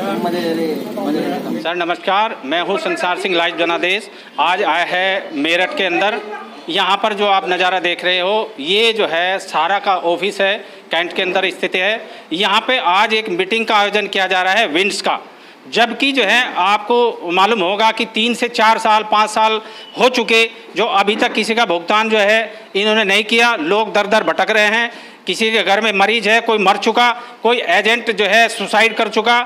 Sir नमस्कार, मैं हूं संसार सिंह लाइव जनादेश। आज आया है मेरठ के अंदर। यहां पर जो आप नज़ारा देख रहे हो ये जो है सारा का ऑफिस है, कैंट के अंदर स्थित है। यहां पे आज एक मीटिंग का आयोजन किया जा रहा है विंड्स का, जबकि जो है आपको मालूम होगा कि 3 से 4 साल 5 साल हो चुके जो अभी तक किसी का भुगतान जो है इन्होंने नहीं किया। लोग दर दर भटक रहे हैं, किसी के घर में मरीज है, कोई मर चुका, कोई एजेंट जो है सुसाइड कर चुका।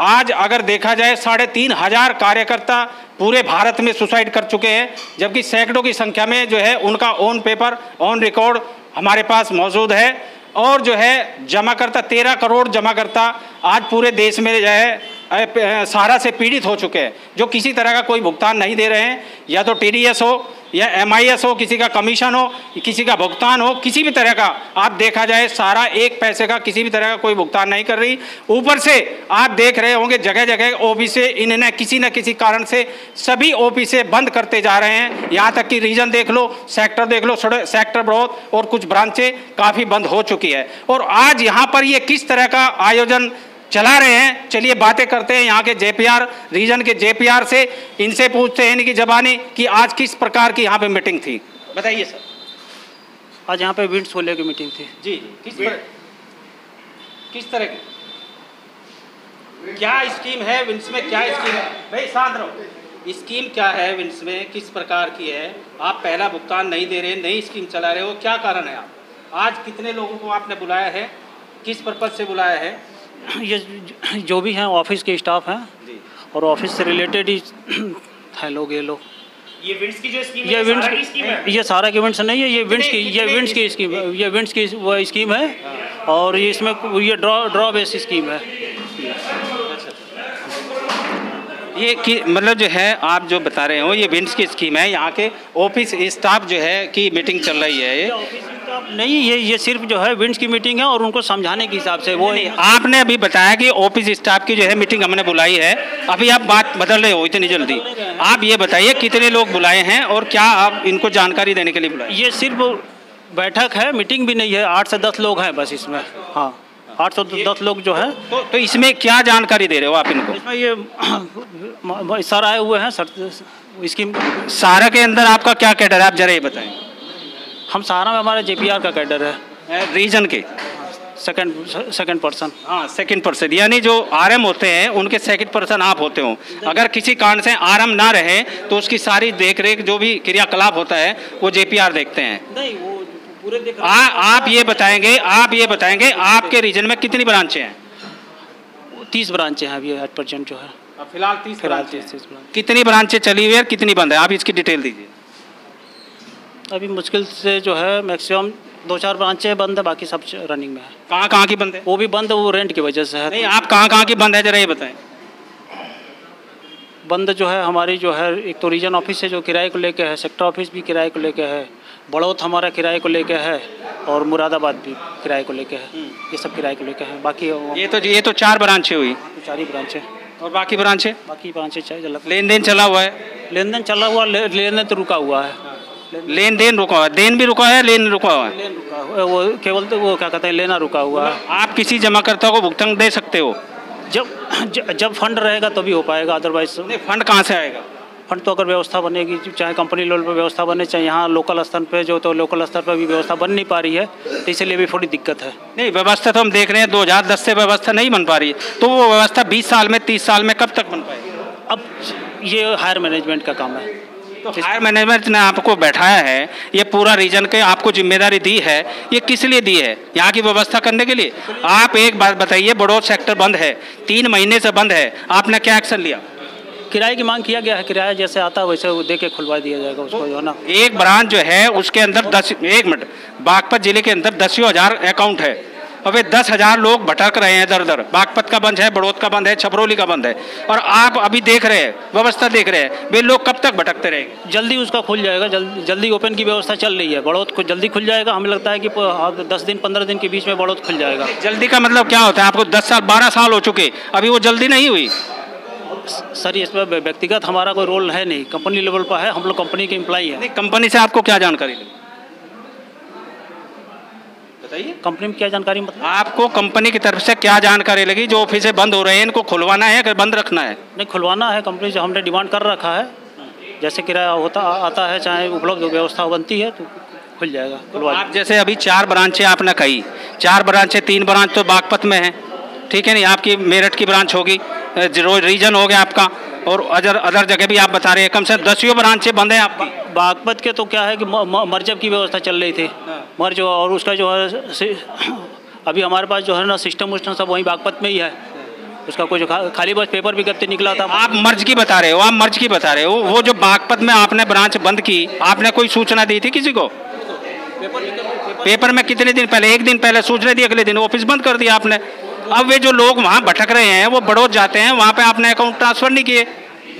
आज अगर देखा जाए 3,500 कार्यकर्ता पूरे भारत में सुसाइड कर चुके हैं, जबकि सैकड़ों की संख्या में जो है उनका ऑन पेपर ऑन रिकॉर्ड हमारे पास मौजूद है। और जो है जमाकर्ता 13 करोड़ जमाकर्ता आज पूरे देश में जो है सहारा से पीड़ित हो चुके हैं, जो किसी तरह का कोई भुगतान नहीं दे रहे हैं। या तो TDS हो या MIS हो, किसी का कमीशन हो, किसी का भुगतान हो, किसी भी तरह का आप देखा जाए सारा एक पैसे का किसी भी तरह का कोई भुगतान नहीं कर रही। ऊपर से आप देख रहे होंगे जगह जगह ऑफिसे इन्हें किसी न किसी कारण से सभी ऑफिसे बंद करते जा रहे हैं। यहाँ तक कि रीजन देख लो, सेक्टर देख लो, सेक्टर बहुत और कुछ ब्रांचें काफ़ी बंद हो चुकी है। और आज यहाँ पर ये किस तरह का आयोजन चला रहे हैं, चलिए बातें करते हैं यहाँ के JPR रीजन के JPR से। इनसे पूछते हैं इनकी ज़बानी कि आज किस प्रकार की यहाँ पे मीटिंग थी। बताइए सर। आज यहाँ पे विंड्स को लेकर मीटिंग थी जी। किस तरह की क्या स्कीम है विंड्स में? क्या स्कीम है भाई? शांत रहो। स्कीम क्या है विंड्स में, किस प्रकार की है? आप पहला भुगतान नहीं दे रहे, नई स्कीम चला रहे हो, क्या कारण है? आप आज कितने लोगों को आपने बुलाया है, किस पर्पज से बुलाया है? ये जो भी हैं ऑफिस के स्टाफ हैं और ऑफिस से रिलेटेड ही हैं लोग। ये लोग ये विंड्स की जो स्कीम है, ये सारा की विंड्स नहीं है, ये विंड्स की स्कीम है, ये विंड्स की वो स्कीम है। और ये इसमें ये ड्रॉ बेस स्कीम है। ये कि मतलब जो है आप जो बता रहे हो ये विंड्स की स्कीम है। यहाँ के ऑफिस स्टाफ जो है की मीटिंग चल रही है। ये ऑफिस स्टाफ नहीं, ये सिर्फ जो है विंड्स की मीटिंग है और उनको समझाने के हिसाब से। वो आपने अभी बताया कि ऑफिस स्टाफ की जो है मीटिंग हमने बुलाई है, अभी आप बात बदल रहे हो इतनी जल्दी। आप ये बताइए कितने लोग बुलाए हैं और क्या आप इनको जानकारी देने के लिए बुलाए? ये सिर्फ बैठक है, मीटिंग भी नहीं है। 8 से 10 लोग हैं बस इसमें। हाँ, 8 से 10 लोग जो है। तो इसमें क्या जानकारी दे रहे हो आप इनको? इसमें ये सर आए हुए हैं सर स्कीम। सहारा के अंदर आपका क्या कैडर है, आप जरा ये बताएं। हम सहारा में हमारा JPR का कैडर है, रीजन के सेकंड पर्सन। हाँ, सेकंड पर्सन, यानी जो RM होते हैं उनके सेकंड पर्सन आप होते हो। अगर किसी कारण से RM ना रहे तो उसकी सारी देख रेख जो भी क्रियाकलाप होता है वो JPR देखते हैं। नहीं, वो पूरे आप ये बताएंगे आपके रीजन में कितनी ब्रांचें हैं? 30 ब्रांचें हैं अभी एट प्रेजेंट जो है। फिलहाल 30 ब्रांचें। कितनी ब्रांचें चली हुई है, कितनी बंद है? आप इसकी डिटेल दीजिए। अभी मुश्किल से जो है मैक्सिमम 2-4 ब्रांचें बंद है, बाकी सब रनिंग में है। कहाँ की बंद है? वो भी बंद है, वो रेंट की वजह से है। नहीं, आप कहाँ की बंद है जरा ये बताएं। बंद जो है हमारी जो है, एक तो रीजन ऑफिस है जो किराए को लेके है, सेक्टर ऑफिस भी किराए को लेके है, बड़ौत हमारा किराए को लेके है और मुरादाबाद भी किराए को लेके है। ये सब किराए को लेके है। बाकी ये तो 4 ब्रांचें हुई। 4 ही ब्रांचें। और बाकी ब्रांचें चाहिए। लेन-देन चला हुआ है? लेन-देन चला हुआ, लेन-देन तो रुका हुआ है। लेन-देन रुका हुआ है, देन भी रुका है, लेन रुका हुआ है। लेन रुका हुआ है, वो केवल तो वो क्या कहते हैं, लेना रुका हुआ है। आप किसी जमाकर्ता को भुगतान दे सकते हो जब फंड रहेगा तो भी हो पाएगा, अदरवाइज फंड कहाँ से आएगा? फंड तो अगर व्यवस्था बनेगी, चाहे कंपनी लेवल पर व्यवस्था बने, चाहे यहाँ लोकल स्तर पे जो, तो लोकल स्तर पर भी व्यवस्था बन नहीं पा रही है, तो इसलिए भी थोड़ी दिक्कत है। नहीं, व्यवस्था तो हम देख रहे हैं 2010 से व्यवस्था नहीं बन पा रही है, तो वो व्यवस्था 20 साल में 30 साल में कब तक बन पाएगी? अब ये हायर मैनेजमेंट का काम है। तो हायर मैनेजमेंट ने आपको बैठाया है, ये पूरा रीजन के आपको जिम्मेदारी दी है, ये किस लिए दी है? यहाँ की व्यवस्था करने के लिए। आप एक बात बताइए, बड़ौत सेक्टर बंद है, 3 महीने से बंद है, आपने क्या एक्शन लिया? किराए की मांग किया गया है, किराया जैसे आता है वैसे वो दे के खुलवा दिया जाएगा उसको, जो है ना। एक ब्रांच जो है उसके अंदर 1 मिनट, बागपत जिले के अंदर 10,000 अकाउंट है। अब 10,000 लोग भटक रहे हैं दर दर। बागपत का बंद है, बड़ौत का बंद है, छपरौली का बंद है, और आप अभी देख रहे हैं, व्यवस्था देख रहे हैं। वे लोग कब तक भटकते रहेंगे? जल्दी उसका खुल जाएगा, जल्दी ओपन की व्यवस्था चल रही है। बड़ौत को जल्दी खुल जाएगा, हमें लगता है कि 10 दिन 15 दिन के बीच में बड़ौत खुल जाएगा। जल्दी का मतलब क्या होता है? आपको 10 साल 12 साल हो चुके, अभी वो जल्दी नहीं हुई। सर इसमें व्यक्तिगत हमारा कोई रोल है नहीं, कंपनी लेवल पर है, हम लोग कंपनी के एम्प्लॉई हैं। कंपनी से आपको क्या जानकारी लगी? बताइए, कंपनी में क्या जानकारी मतलब? आपको कंपनी की तरफ से क्या जानकारी लगी जो ऑफिस बंद हो रहे हैं, इनको खुलवाना है कि बंद रखना है? नहीं, खुलवाना है। कंपनी से हमने डिमांड कर रखा है, जैसे किराया होता आता है, चाहे उपलब्ध व्यवस्था बनती है तो खुल जाएगा। तो आप जैसे अभी 4 ब्रांचें आपने कही, 4 ब्रांचें, 3 ब्रांच तो बागपत में है, ठीक है नहीं, आपकी मेरठ की ब्रांच होगी, रीजन हो गया आपका, और अदर जगह भी आप बता रहे हैं, कम से कम 10 ब्रांचें बंद हैं आपकी। बागपत के तो क्या है कि मर्जब की व्यवस्था चल रही थी, मर्ज, और उसका जो है अभी हमारे पास जो है ना सिस्टम उस्टम सब वहीं बागपत में ही है, उसका कोई खाली बस पेपर भी कब निकला था। आप मर्ज की बता रहे हो, आप मर्ज की बता रहे हो, वो जो बागपत में आपने ब्रांच बंद की, आपने कोई सूचना दी थी किसी को? पेपर में कितने दिन पहले? 1 दिन पहले सूचना दी, अगले दिन ऑफिस बंद कर दिया आपने। अब वे जो लोग वहाँ भटक रहे हैं, वो बड़ौद जाते हैं, वहाँ पे आपने अकाउंट ट्रांसफर नहीं किए?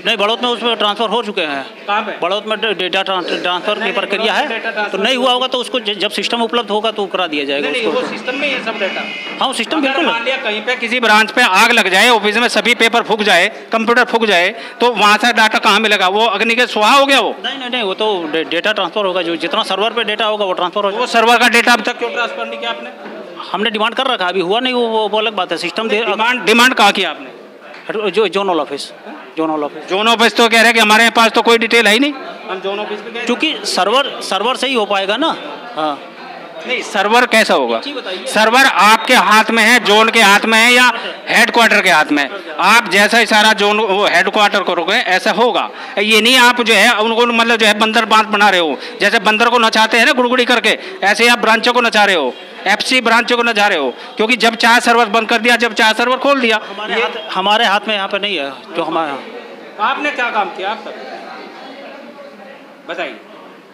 नहीं, बड़ौद में उसमें ट्रांसफर हो चुके हैं। कहाँ पे? बड़ौद में डेटा ट्रांसफर की प्रक्रिया है, तो नहीं हुआ होगा तो उसको जब सिस्टम उपलब्ध होगा तो करा दिया जाएगा। नहीं, वो सिस्टम में ये सब डेटा। हाँ, सिस्टम बिल्कुल। मान लिया कहीं पे किसी ब्रांच पे आग लग जाए, ऑफिस में सभी पेपर फूक जाए, कंप्यूटर फूक जाए, तो वहाँ से डाटा कहाँ मिलेगा? वो अग्नि के सुहा हो गया वो? नहीं, वो तो डेटा ट्रांसफर होगा, जो जितना सर्वर पे डेटा होगा वो ट्रांसफर होगा। वो सर्वर का डेटा अब तक क्यों ट्रांसफर नहीं किया आपने? हमने डिमांड कर रखा, अभी हुआ नहीं, वो अलग बात है। सिस्टम डिमांड कहाँ किया आपने? जो जोनल ऑफिस तो कह रहे हैं कि हमारे पास तो कोई डिटेल है ही नहीं, हम जोन ऑफिस पे गए, क्योंकि सर्वर से ही हो पाएगा ना। हाँ, नहीं, सर्वर कैसा होगा? सर्वर आपके हाथ में है, जोन के हाथ में है, या हेडक्वार्टर के हाथ में? आप जैसा इशारा जोन वो हेडक्वार्टर करोगे ऐसा होगा। ये नहीं आप जो है उनको मतलब जो है बंदर बांध बना रहे हो, जैसे बंदर को नचाते हैं ना गुड़गुड़ी करके, ऐसे आप ब्रांचों को नचा रहे हो, FC ब्रांचों को नचा रहे हो, क्योंकि जब चाहे सर्वर बंद कर दिया, जब चाहे सर्वर खोल दिया। हमारे हाथ में यहाँ पे नहीं है जो हमारे यहाँ। आपने क्या काम किया आप तक बताइए?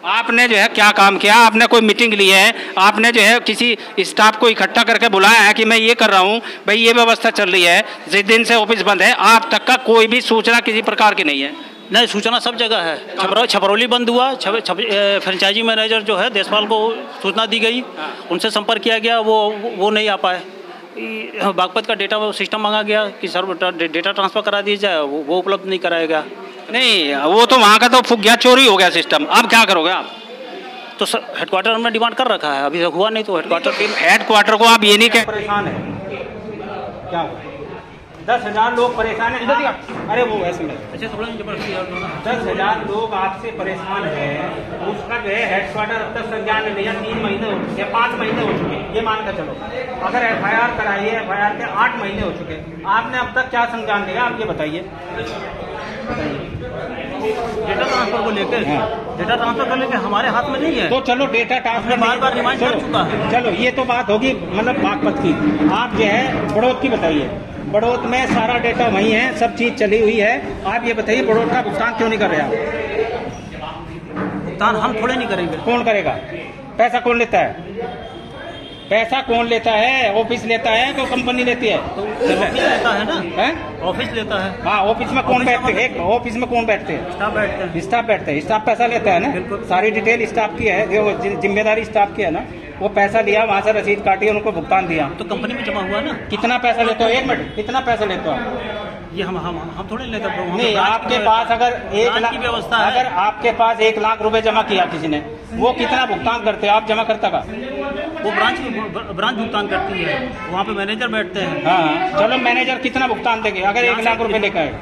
आपने जो है क्या काम किया? आपने कोई मीटिंग ली है? आपने जो है किसी स्टाफ को इकट्ठा करके बुलाया है कि मैं ये कर रहा हूँ भाई, ये व्यवस्था चल रही है, जिस दिन से ऑफिस बंद है आप तक का कोई भी सूचना किसी प्रकार की नहीं है? नहीं, सूचना सब जगह है। छपरौली बंद हुआ, फ्रेंचाइजी मैनेजर जो है देशपाल को सूचना दी गई, उनसे संपर्क किया गया, वो नहीं आ पाए। बागपत का डेटा सिस्टम मांगा गया कि सर डेटा ट्रांसफ़र करा दिया जाए, वो उपलब्ध नहीं कराया गया। नहीं, वो तो वहाँ का तो फूक गया, चोरी हो गया सिस्टम। अब क्या करोगे आप? तो सर हेडक्वार्टर में डिमांड कर रखा है, अभी तक हुआ नहीं, तो हेडक्वार्टर को आप ये नहीं कह परेशान है क्या? 10,000 लोग परेशान हैं। अरे वो ऐसे में 10,000 लोग आपसे परेशान हैं, उसका जो है हेडक्वार्टर अब तक संज्ञान में लिया, 3 महीने हो चुके, 5 महीने हो चुके, ये मान कर चलो। अगर FIR कराई है, FIR के 8 महीने हो चुके, आपने अब तक क्या संज्ञान लिया? आप ये बताइए। डेटा ट्रांसफर को लेकर, डेटा ट्रांसफर को लेकर हमारे हाथ में नहीं है। तो चलो डेटा ट्रांसफर बार रिमाइंड कर चुका है। चलो ये तो बात होगी मतलब बागपत की। आप जो है बड़ौद की बताइए, बड़ौद में सारा डेटा वही है, सब चीज चली हुई है। आप ये बताइए बड़ौद का भुगतान क्यों नहीं कर रहे आप? भुगतान हम थोड़े नहीं करेंगे। कौन करेगा? पैसा कौन लेता है? पैसा कौन लेता है? ऑफिस लेता है कि कंपनी लेती है? तो ऑफिस लेता है ना, है? ऑफिस लेता है। हाँ, ऑफिस में कौन बैठते हैं? ऑफिस में कौन बैठते हैं? स्टाफ बैठते हैं। स्टाफ बैठते हैं, स्टाफ पैसा लेता है ना, सारी डिटेल स्टाफ की है, जो जिम्मेदारी स्टाफ की है ना, वो पैसा लिया, वहाँ से रसीद काटी, उनको भुगतान दिया, तो कंपनी में जमा हुआ ना। कितना पैसा लेते हो? 1 मिनट, कितना पैसा लेते हो आप? ये हम थोड़े लेते हैं। नहीं, आपके पास अगर 1 लाख की व्यवस्था है, अगर आपके पास 1 लाख रुपए जमा किया किसी ने, वो कितना भुगतान करते हो आप? जमा करता का वो ब्रांच भुगतान करती है, वहाँ पे मैनेजर बैठते हैं। हाँ, चलो मैनेजर कितना भुगतान देंगे अगर 1 लाख रुपए लेकर आए?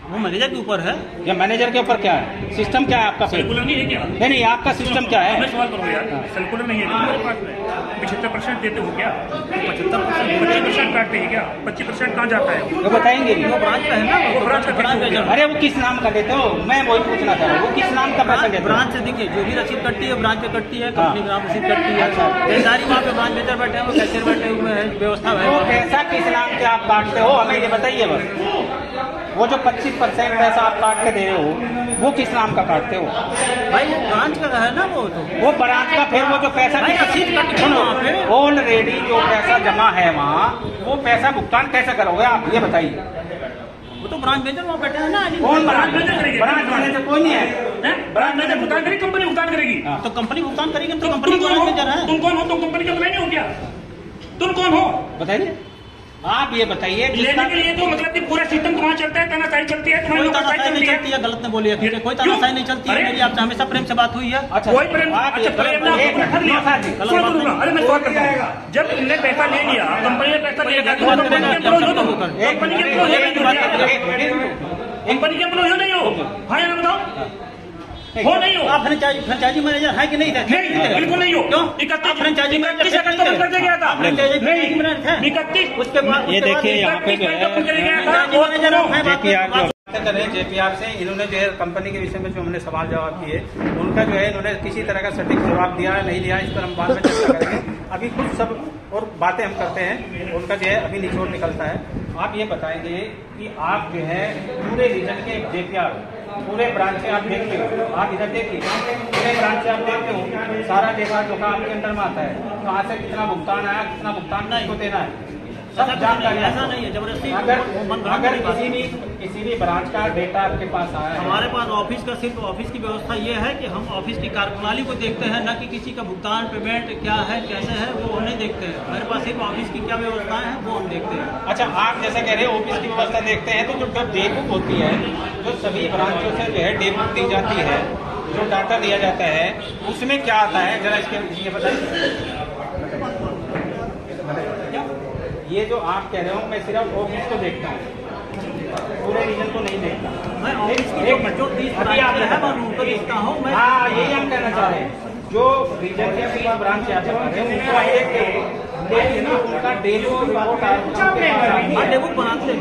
वो मैनेजर के ऊपर है। या मैनेजर के ऊपर क्या है? सिस्टम क्या है आपका? सर्कुलर नहीं है क्या? नहीं, आपका सिस्टम क्या है? सवाल करो यार, सर्कुलर नहीं है तुम्हारे पास में? 75% देते हो क्या? 25% काटते हैं क्या? 25% कहाँ जाता है? वो बताएंगे नहीं। वो ब्रांच का है ना, वो ब्रांच का। अरे वो किस नाम का लेते हो? मैं वही पूछना चाह रहा हूँ, वो किस नाम का पैसा लेते हो? ब्रांच से देखिए, जो भी रसीद कटती है ब्रांच पे कटती है, कंपनी ग्राम रसीद कटती है। सारी वहाँ पे ब्रांच मैनेजर बैठे हैं, वो कैशियर बैठे हुए हैं, व्यवस्था है। वो पैसा किस नाम के आप काटते हो हमें ये बताइए बस। वो जो 25% पैसा आप काट के दे रहे हो, वो किस नाम का काटते हो? भाई वो ब्रांच का है ना, वो ब्रांच का। फिर वो जो पैसा ऑलरेडी जो पैसा जमा है वहाँ, वो पैसा भुगतान कैसे करोगे आप? ये बताइए। वो तो ब्रांच मैनेजर वहाँ बैठे हैं ना। कौन ब्रांच मैनेजर? ब्रांच मैनेजर कोई नहीं है। ब्रांच मैनेजर भुगतान करेगी, कंपनी भुगतान करेगी। तो कंपनी भुगतान करेगी, तो कंपनी ब्रांच मैनेजर है। तुम कौन हो? तुम कंपनी का नहीं हो क्या? तुम कौन हो बताइए? आप ये बताइए, लेने के लिए तो मतलब कि पूरा सिस्टम तुम्हारा चलता है, तानाशाही चलती है, तुम्हारी तानाशाही नहीं चलती है, गलत न बोलिए, कोई तानाशाही नहीं चलती है, मेरी आपसे हमेशा प्रेम से बात हुई है। कोई प्रेम, अच्छा प्रेम ना रख लिया। अरे मैं सवाल करता हूँ, जब तुमने पैसा ले लिया, कंपनी ने पैसा ले लिया, कंपनी के एम्प्लॉय हो नहीं हो? हाँ या बताओ, हो नहीं हो? आप फ्रेंचाइजी मैनेजर है कि नहीं थे? नहीं, बिल्कुल नहीं हो। क्यों? 31 फ्रेंचाइजी मैनेजर बंद कर गया था। नहीं, 31 उसके बाद ये देखिए यहाँ पे जो है JPR से इन्होंने जो है कंपनी के विषय में जो हमने सवाल जवाब किए, उनका जो है इन्होंने किसी तरह का सटीक जवाब दिया है नहीं दिया, इस पर हम बाद में चर्चा करेंगे। अभी कुछ सब और बातें हम करते हैं, उनका जो है अभी निचोड़ निकलता है। आप ये बताएंगे कि आप जो है पूरे रीजन के JPR पूरे ब्रांच से आप देखते हो, आप इधर देखिए, पूरे ब्रांच से आप देखते हो सारा डेटा जो आपके अंदर में आता है, कहाँ से कितना भुगतान आया, कितना भुगतान नहीं को देना है, सब जानकारी। ऐसा नहीं है जबरदस्ती। अगर किसी भी ब्रांच का डेटा आपके पास आया है, हमारे पास ऑफिस का सिर्फ ऑफिस की व्यवस्था ये है कि हम ऑफिस की कार्यप्रणाली को देखते हैं, न कि किसी का भुगतान पेमेंट क्या है कैसे है वो हम नहीं देखते हैं। हमारे पास सिर्फ ऑफिस की क्या व्यवस्थाएं हैं वो हम देखते हैं। अच्छा, आप जैसे कह रहे हैं ऑफिस की व्यवस्था देखते हैं, तो जो डे बुक होती है, जो सभी ब्रांचों से जो है डे बुक दी जाती है, जो डाटा दिया जाता है, उसमें क्या आता है जरा इसके बताइए। ये जो आप कह रहे हो, मैं सिर्फ ऑफिस को देखता हूँ, पूरे रीजन को नहीं देखता। मैं ऑफिस की जो 30 अभी आप है मैं उनको देखता हूँ। हाँ, यही हम कहना चाह रहे हैं, जो रीजन के अभी ब्रांच यहाँ पे उनको देखिए ना, उनका डेली रिपोर्ट डे बुक बनाते हैं।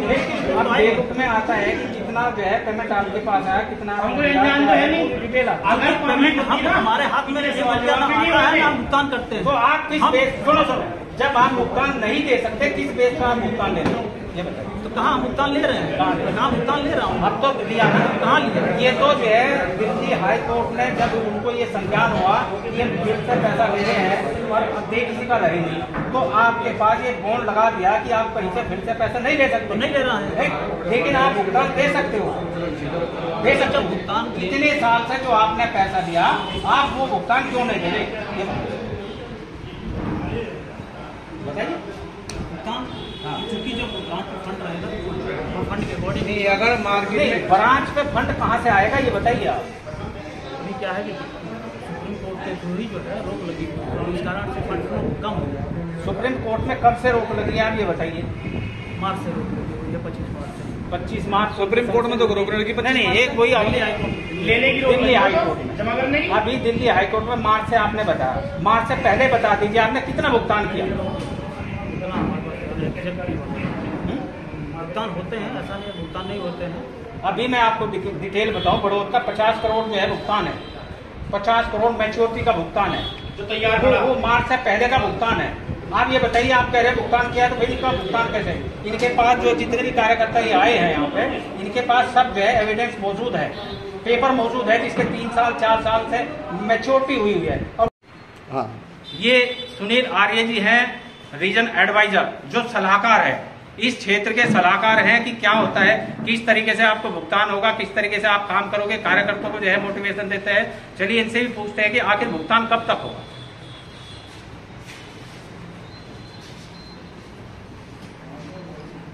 अब डे बुक में आता है कि कितना जो है पेमेंट आपके पास आया, कितना डिटेल अगर पेमेंट हमारे हाथ में हम भुगतान करते हैं, तो आप किस बेस, सुनो, जब आप भुगतान नहीं दे सकते, किस बेस पर आप भुगतान ले रहे हैं ये बताइए। तो कहाँ भुगतान ले रहे हैं? कहाँ भुगतान ले रहा हूँ? अब तो दिया ना, कहाँ लिया? ये तो जो है दिल्ली हाई कोर्ट ने जब उनको ये संज्ञान हुआ ये फिर से पैसा ले रहे हैं और दे किसी का रहे नहीं, तो आपके पास ये बॉन्ड लगा दिया कि आप कहीं से फिर से पैसा नहीं ले सकते। नहीं ले रहा है, लेकिन आप भुगतान दे सकते हो, दे सकते हो। भुगतान इतने साल से जो आपने पैसा दिया, आप वो भुगतान क्यों नहीं दे रहे बताइए। भुगतान चूंकि जब ब्रांच पे फंड रहेगा तो फंड के अकॉर्डिंग नहीं, अगर मार्केट ब्रांच पे फंड कहाँ से आएगा ये बताइए आप। अभी क्या है कि सुप्रीम कोर्ट के थ्रू ही जो है रोक लगी, इस कारण से फंड कम हो गया। सुप्रीम कोर्ट में कब से रोक लगी है आप ये बताइए। मार्च से रोक लगी हुई है, 25 मार्च से। 25 मार्च सुप्रीम कोर्ट में तो रोक लगी, नहीं, एक वही लेने की दिल्ली हाई कोर्ट में जमा करने की। अभी दिल्ली हाई कोर्ट में मार्च से आपने बताया, मार्च से पहले बता दीजिए आपने कितना भुगतान किया। भुगतान होते हैं, ऐसा नहीं भुगतान नहीं होते हैं। अभी मैं आपको डिटेल बताऊं, बड़ौदा का 50 करोड़ जो है भुगतान है, 50 करोड़ मैच्योरिटी का भुगतान है जो तैयार वो मार्च से पहले का भुगतान है। आप ये बताइए, आप कह रहे हैं भुगतान किया, तो भाई इनका भुगतान कैसे? इनके पास जो जितने भी कार्यकर्ता ये आए हैं यहाँ पे, इनके पास सब जो है एविडेंस मौजूद है, पेपर मौजूद है जिसके 3 साल 4 साल से मैच्योरिटी हुई है। और हाँ, ये सुनील आर्य जी हैं, रीजन एडवाइजर, जो सलाहकार है, इस क्षेत्र के सलाहकार हैं कि क्या होता है, किस तरीके से आपको भुगतान होगा, किस तरीके से आप काम करोगे, कार्यकर्ताओं को जो है मोटिवेशन देते हैं। चलिए इनसे भी पूछते हैं कि आखिर भुगतान कब तक होगा।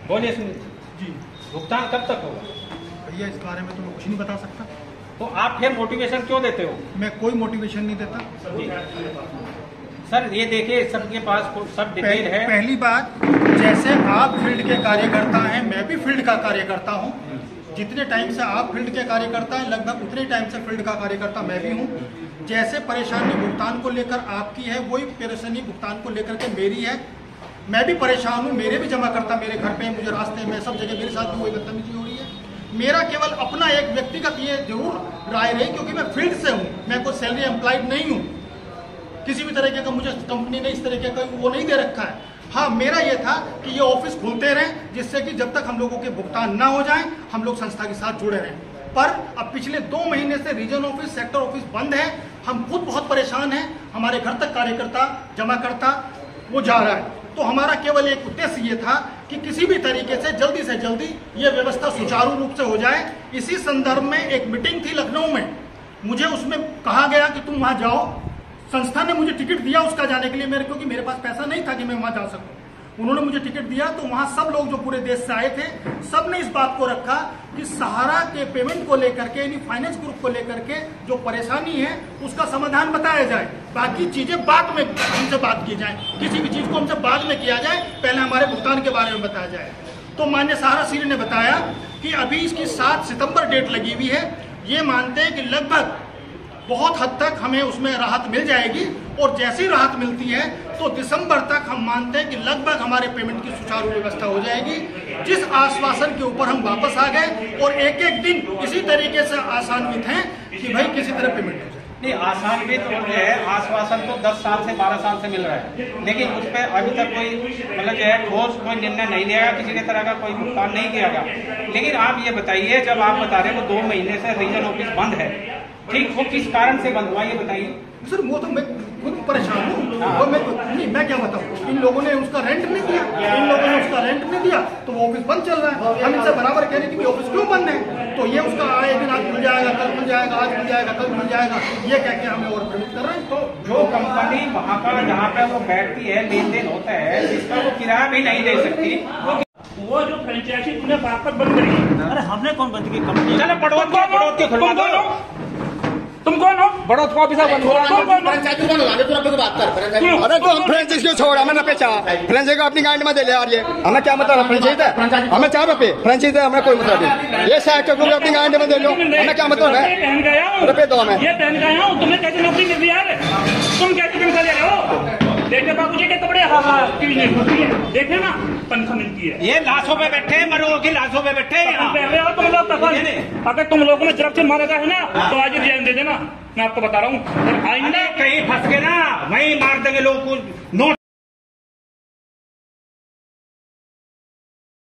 बोलिए सुनील जी, भुगतान कब तक होगा? भैया इस बारे में तो मैं कुछ नहीं बता सकता। तो आप फिर मोटिवेशन क्यों देते हो? मैं कोई मोटिवेशन नहीं देता जी। सर ये देखिए, सबके पास सब डिटेल है। पहली बात, जैसे आप फील्ड के कार्यकर्ता हैं, मैं भी फील्ड का कार्यकर्ता हूं। जितने टाइम से आप फील्ड के कार्यकर्ता हैं, लगभग उतने टाइम से फील्ड का कार्यकर्ता मैं भी हूं। जैसे परेशानी भुगतान को लेकर आपकी है, वही परेशानी भुगतान को लेकर के मेरी है। मैं भी परेशान हूँ, मेरे भी जमा करता मेरे घर पे, मुझे रास्ते में सब जगह मेरे साथ भी वही बदतमीजी हो रही है। मेरा केवल अपना एक व्यक्तिगत ये जरूर राय रही, क्योंकि मैं फील्ड से हूँ, मैं कोई सैलरी एम्प्लॉयड नहीं हूँ, किसी भी तरीके का मुझे कंपनी ने इस तरीके का वो नहीं दे रखा है। हाँ, मेरा ये था कि ये ऑफिस खुलते रहें, जिससे कि जब तक हम लोगों के भुगतान ना हो जाए हम लोग संस्था के साथ जुड़े रहें। पर अब पिछले 2 महीने से रीजन ऑफिस, सेक्टर ऑफिस बंद है, हम खुद बहुत परेशान हैं। हमारे घर तक कार्यकर्ता जमा करता वो जा रहा है। तो हमारा केवल एक उद्देश्य ये था कि किसी भी तरीके से जल्दी ये व्यवस्था सुचारू रूप से हो जाए। इसी संदर्भ में एक मीटिंग थी लखनऊ में, मुझे उसमें कहा गया कि तुम वहां जाओ। संस्था ने मुझे टिकट दिया उसका जाने के लिए, क्योंकि मेरे पास पैसा नहीं था कि मैं वहां जा सकूं। उन्होंने मुझे टिकट दिया तो वहां सब लोग जो पूरे देश से आए थे, सब ने इस बात को रखा कि सहारा के पेमेंट को लेकर के, यानी फाइनेंस ग्रुप को लेकर के जो परेशानी है उसका समाधान बताया जाए। बाकी चीजें बाद में हमसे बात की जाए, किसी भी चीज को हमसे बाद में किया जाए, पहले हमारे भुगतान के बारे में बताया जाए। तो माननीय सहारा श्री ने बताया कि अभी इसकी 7 सितंबर डेट लगी हुई है। ये मानते हैं कि लगभग बहुत हद तक हमें उसमें राहत मिल जाएगी, और जैसे ही राहत मिलती है तो दिसंबर तक हम मानते हैं कि लगभग हमारे पेमेंट की सुचारू व्यवस्था हो जाएगी। जिस आश्वासन के ऊपर हम वापस आ गए और एक एक दिन इसी तरीके से आसान्वित हैं कि भाई किसी तरह पेमेंट हो जाए। नहीं, आसान्वित जो है आश्वासन तो 10 साल से 12 साल से मिल रहा है, लेकिन उस पर अभी तक कोई मतलब जो है ठोस कोई निर्णय नहीं लिया, किसी भी तरह का कोई भुगतान नहीं किया गया। लेकिन आप ये बताइए, जब आप बता रहे हो 2 महीने से रीजन ऑफिस बंद है, ठीक, वो किस कारण से बंद हुआ ये बताइए। सर वो तो मैं खुद परेशान हूँ, वो मैं क्या बताऊँ। इन लोगों ने उसका रेंट नहीं दिया, तो वो ऑफिस बंद चल रहा है। हम इनसे बराबर कह रहे हैं कि ऑफिस क्यों बंद है, तो ये उसका आए दिन आज खुल जाएगा, कल खुल जाएगा, आज खुल जाएगा, कल खुल जाएगा, ये कह के हमें और पेमेंट कर रहे हैं। तो जो कंपनी वहाँ का जहाँ पे वो बैठती है, लेन देन होता है, जिसका वो किराया भी नहीं दे सकती, वो जो फ्रेंचाइजी तूने बागपत बंद करी। अरे हमने कौन बंद की कंपनी? चलो पड़ोस के खुलवा दो। तुम कौन हो? बड़ौत को ऑफिसर बंद हुआ। फ्रेंचाइजी कौन लगा दे? तू अपने बात कर। अरे तो हम फ्रेंचाइजी क्यों छोड़, हमें रुपए चाह, फ्रेंचाइजी को अपनी गांड में दे ले यार। ये हमें क्या मतलब, फ्रेंचाइजी है हमें 4 रुपए, फ्रेंचाइजी हमें कोई मतलब नहीं। ये साइड को अपनी गांड में दे लो, हमें क्या मतलब है, रुपए दो हमें। ये पहन गया हूँ, तुम्हें कैसे नौकरी मिल रही है? तुम कैसे तनख्वाह ले रहे हो? देखे बाबू जी के कपड़े देखे ना, तनख्वाह मिलती है। ये लाशों पे बैठे, मरो की लाशों पे बैठे तुम लोग। अगर तुम लोगों में जब से मारा गया है ना, तो आज रिजाइन दे देना, मैं आपको बता रहा हूँ। कहीं फंस के ना वहीं मार देंगे लोग को, नोट